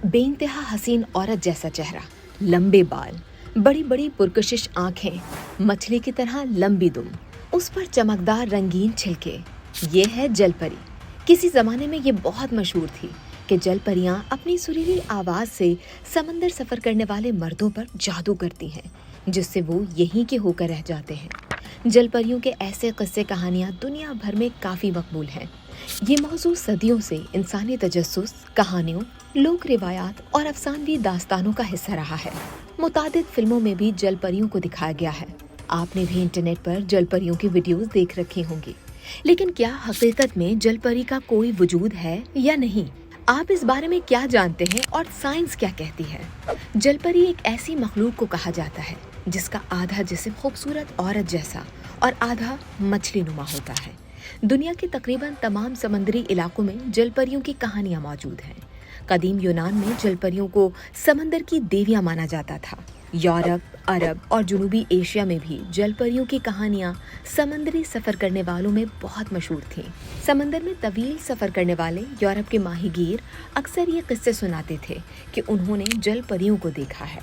बेइंतहा हसीन औरत जैसा चेहरा, लंबे बाल, बड़ी बड़ी पुरकशिश आंखें, मछली की तरह लंबी दुम, उस पर चमकदार रंगीन छिलके। ये है जलपरी। किसी जमाने में ये बहुत मशहूर थी कि जलपरियां अपनी सुरीली आवाज से समंदर सफर करने वाले मर्दों पर जादू करती हैं, जिससे वो यहीं के होकर रह जाते हैं। जलपरियों के ऐसे किस्से कहानियां दुनिया भर में काफी मकबूल हैं। ये मौजूद सदियों से इंसानी तजस्सुस, कहानियों, लोक रिवायात और अफसानवी दास्तानों का हिस्सा रहा है। मुतादिद फिल्मों में भी जलपरियों को दिखाया गया है। आपने भी इंटरनेट पर जलपरियों की वीडियोस देख रखी होंगी, लेकिन क्या हकीकत में जलपरी का कोई वजूद है या नहीं? आप इस बारे में क्या जानते हैं और साइंस क्या कहती है? जलपरी एक ऐसी मखलूक को कहा जाता है जिसका आधा जिस्म खूबसूरत औरत जैसा और आधा मछली नुमा होता है। दुनिया के तकरीबन तमाम समंदरी इलाकों में जलपरियों की कहानियां मौजूद हैं। कदीम यूनान में जलपरियों को समंदर की देवियां माना जाता था। यूरोप, अरब और जनूबी एशिया में भी जलपरियों की कहानियां समंदरी सफर करने वालों में बहुत मशहूर थीं। समंदर में तवील सफर करने वाले यूरोप के माहीगीर अक्सर ये किस्से सुनाते थे कि उन्होंने जलपरियों को देखा है।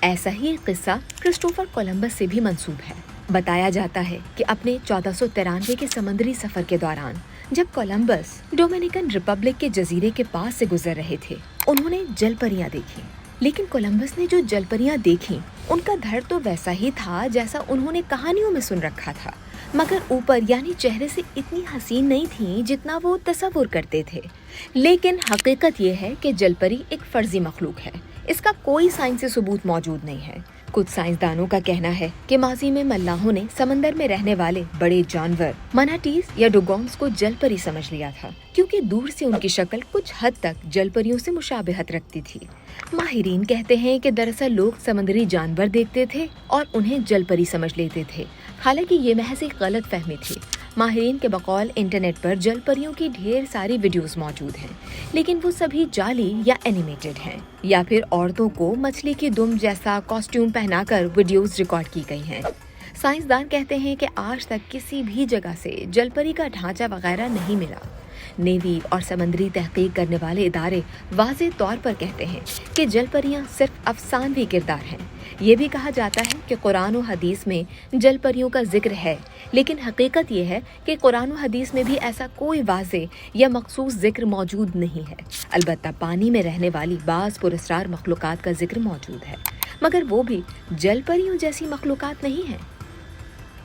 ऐसा ही एक किस्सा क्रिस्टोफर कोलंबस से भी मंसूब है। बताया जाता है कि अपने 1493 के समुद्री सफर के दौरान जब कोलंबस डोमिनिकन रिपब्लिक के जजीरे के पास से गुजर रहे थे, उन्होंने जलपरियां देखी। लेकिन कोलंबस ने जो जलपरियां देखी, उनका धड़ तो वैसा ही था जैसा उन्होंने कहानियों में सुन रखा था, मगर ऊपर यानी चेहरे से इतनी हसीन नहीं थी जितना वो तसव्वुर करते थे। लेकिन हकीकत ये है कि जलपरी एक फर्जी मखलूक है। इसका कोई साइंसी सबूत मौजूद नहीं है। कुछ साइंसदानों का कहना है कि माजी में मल्लाहों ने समंदर में रहने वाले बड़े जानवर मनाटीज या डुगोंग्स को जलपरी समझ लिया था, क्योंकि दूर से उनकी शक्ल कुछ हद तक जलपरियों से मुशाबहत रखती थी। माहिरीन कहते हैं कि दरअसल लोग समंदरी जानवर देखते थे और उन्हें जलपरी समझ लेते थे। हालांकि ये महज एक गलत फहमी थी। माहिरीन के बकौल इंटरनेट पर जलपरियों की ढेर सारी वीडियोस मौजूद हैं, लेकिन वो सभी जाली या एनिमेटेड हैं, या फिर औरतों को मछली की दुम जैसा कॉस्ट्यूम पहनाकर वीडियोस रिकॉर्ड की गई हैं। साइंसदान कहते हैं कि आज तक किसी भी जगह से जलपरी का ढांचा वगैरह नहीं मिला। नेवी और समंदरी तहकीक करने वाले इदारे वाज़ेह तौर पर कहते हैं कि जलपरियां सिर्फ अफसानवी किरदार हैं। ये भी कहा जाता है कि कुरान और हदीस में जलपरियों का जिक्र है, लेकिन हकीकत ये है कि कुरान और हदीस में भी ऐसा कोई वाज़ेह या मखसूस जिक्र मौजूद नहीं है। अलबत्ता पानी में रहने वाली बाज़ पुरस्रार मखलूक़ात का जिक्र मौजूद है, मगर वो भी जलपरियों जैसी मखलूक़ात नहीं है।